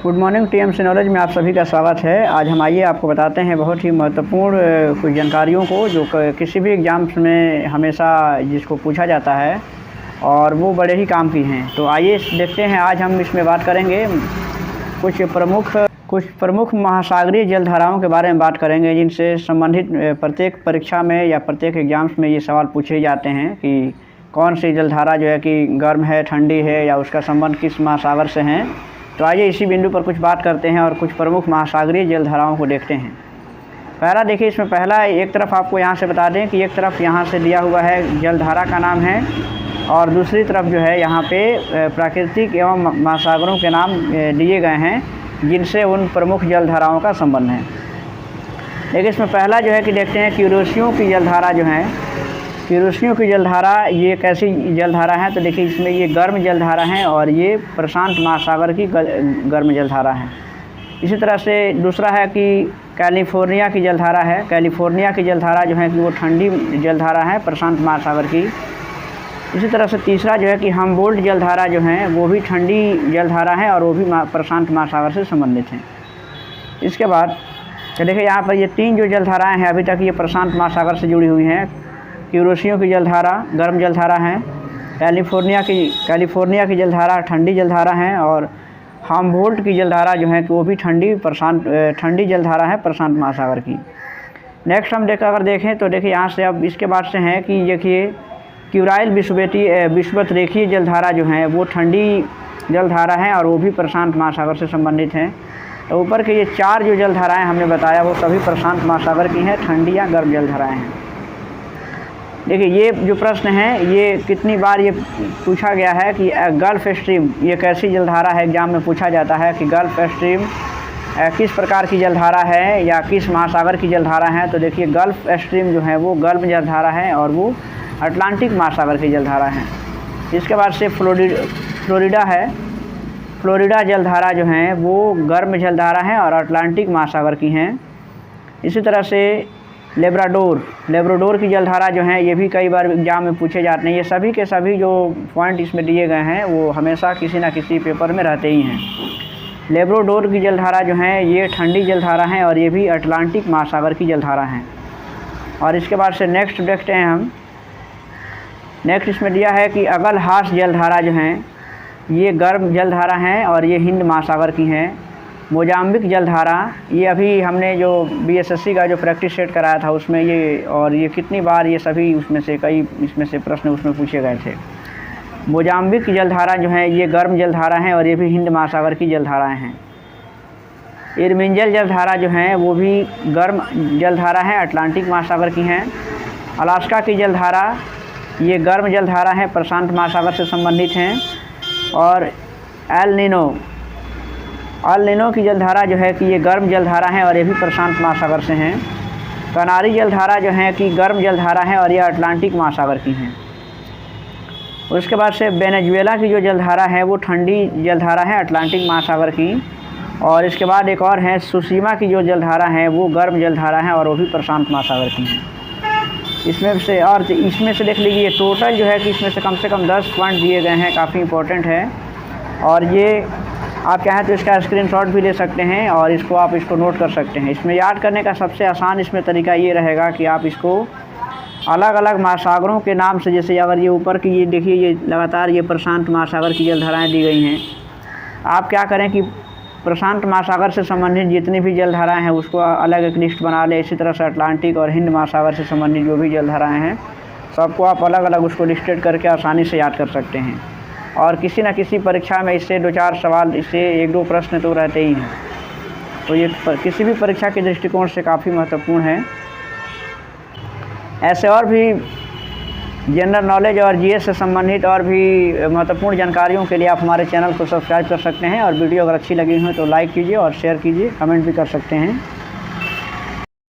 Good morning TMC knowledge में आप सभी का स्वागत है। आज हम आइए आपको बताते हैं बहुत ही महत्वपूर्ण कुछ जानकारियों को जो किसी भी एग्ज़ाम्स में हमेशा जिसको पूछा जाता है और वो बड़े ही काम की हैं। तो आइए देखते हैं, आज हम इसमें बात करेंगे कुछ प्रमुख महासागरीय जलधाराओं के बारे में बात करेंगे जिनसे संबंधित प्रत्येक परीक्षा में या प्रत्येक एग्ज़ाम्स में ये सवाल पूछे जाते हैं कि कौन सी जलधारा जो है कि गर्म है, ठंडी है या उसका संबंध किस महासागर से है। तो आइए इसी बिंदु पर कुछ बात करते हैं और कुछ प्रमुख महासागरीय जलधाराओं को देखते हैं। पहला देखिए, इसमें पहला एक तरफ आपको यहाँ से बता दें कि एक तरफ यहाँ से दिया हुआ है जलधारा का नाम है और दूसरी तरफ जो है यहाँ पे प्राकृतिक एवं महासागरों के नाम दिए गए हैं जिनसे उन प्रमुख जलधाराओं का संबंध है। देखिए इसमें पहला जो है कि देखते हैं क्यूरोसियों की जलधारा जो है, क्यूरोसियों की जलधारा ये कैसी जलधारा है। तो देखिए इसमें ये गर्म जलधारा है और ये प्रशांत महासागर की गर्म जलधारा है। इसी तरह से दूसरा है कि कैलिफोर्निया की जलधारा है। कैलिफोर्निया की जलधारा जो है कि वो ठंडी जलधारा है प्रशांत महासागर की। इसी तरह से तीसरा जो है कि हमबोल्ट जलधारा जो है वो भी ठंडी जलधारा है और वो भी प्रशांत महासागर से संबंधित हैं। इसके बाद तो देखिए यहाँ पर ये तीन जो जलधाराएँ हैं अभी तक ये प्रशांत महासागर से जुड़ी हुई हैं। क्यूरोसियों की जलधारा गर्म जलधारा है, कैलिफोर्निया की जलधारा ठंडी जलधारा है और हमबोल्ट की जलधारा जो है कि वो भी ठंडी जलधारा है प्रशांत महासागर की। नेक्स्ट हम अगर देखें तो देखिए यहाँ से अब इसके बाद से हैं कि देखिए क्यूराइल विषुवत रेखीय जलधारा जो है वो ठंडी जलधारा है और वो भी प्रशांत महासागर से संबंधित हैं। तो ऊपर के ये चार जो जलधाराएँ हमने बताया वो सभी प्रशांत महासागर की हैं, ठंडी या गर्म जलधाराएँ हैं। देखिए ये जो प्रश्न है ये कितनी बार ये पूछा गया है कि गल्फ स्ट्रीम ये कैसी जलधारा है। एग्जाम में पूछा जाता है कि गल्फ स्ट्रीम किस प्रकार की जलधारा है या किस महासागर की जलधारा है। तो देखिए गल्फ स्ट्रीम जो है वो गर्म जलधारा है और वो अटलांटिक महासागर की जलधारा है। इसके बाद से फ्लोरिडा है। फ्लोरिडा जलधारा जो है वो गर्म जलधारा है और अटलांटिक महासागर की हैं। इसी तरह से लेब्राडोर की जलधारा जो है ये भी कई बार एग्जाम में पूछे जाते हैं। ये सभी के सभी जो पॉइंट इसमें दिए गए हैं वो हमेशा किसी न किसी पेपर में रहते ही हैं। लेब्राडोर की जलधारा जो है ये ठंडी जलधारा है और ये भी अटलांटिक महासागर की जलधारा है। और इसके बाद से नेक्स्ट देखते हैं हम। नेक्स्ट इसमें दिया है कि अगलहास जलधारा जो है ये गर्म जलधारा है और ये हिंद महासागर की हैं। मोजाम्बिक जलधारा ये अभी हमने जो बीएसएससी का जो प्रैक्टिस सेट कराया था उसमें ये कितनी बार ये सभी उसमें से कई इसमें से प्रश्न उसमें पूछे गए थे। मोजाम्बिक की जलधारा जो है ये गर्म जलधारा है और ये भी हिंद महासागर की जलधाराएं हैं। इरमिंजल जलधारा जो है वो भी गर्म जलधारा है, अटलांटिक महासागर की हैं। अलास्का की जलधारा ये गर्म जलधारा है, प्रशांत महासागर से संबंधित हैं। और एल नीनो की जलधारा जो है कि ये गर्म जलधारा है और ये भी प्रशांत महासागर से हैं। कनारी जलधारा जो है कि गर्म जलधारा है और ये अटलांटिक महासागर की हैं। उसके बाद से वेनेजुएला की जो जलधारा है वो ठंडी जलधारा है, अटलांटिक महासागर की। और इसके बाद एक और है सुशीमा की जो जलधारा है वो गर्म जलधारा है और वो भी प्रशांत महासागर की हैं। इसमें से देख लीजिए टोटल जो है कि इसमें से कम 10 पॉइंट दिए गए हैं, काफ़ी इंपॉर्टेंट है। और ये आप चाहें तो इसका स्क्रीनशॉट भी ले सकते हैं और इसको नोट कर सकते हैं। इसमें याद करने का सबसे आसान इसमें तरीका ये रहेगा कि आप इसको अलग अलग महासागरों के नाम से, जैसे अगर ये ऊपर की ये देखिए ये लगातार ये प्रशांत महासागर की जलधाराएं दी गई हैं, आप क्या करें कि प्रशांत महासागर से संबंधित जितनी भी जलधाराएँ हैं उसको अलग एक लिस्ट बना लें। इसी तरह से अटलांटिक और हिंद महासागर से संबंधित जो भी जलधाराएँ हैं सबको आप अलग अलग उसको लिस्टेड करके आसानी से याद कर सकते हैं। और किसी न किसी परीक्षा में इससे 2-4 सवाल, इससे 1-2 प्रश्न तो रहते ही हैं। तो ये किसी भी परीक्षा के दृष्टिकोण से काफ़ी महत्वपूर्ण है। ऐसे और भी जनरल नॉलेज और जीएस से संबंधित और भी महत्वपूर्ण जानकारियों के लिए आप हमारे चैनल को सब्सक्राइब कर सकते हैं। और वीडियो अगर अच्छी लगी हो तो लाइक कीजिए और शेयर कीजिए, कमेंट भी कर सकते हैं।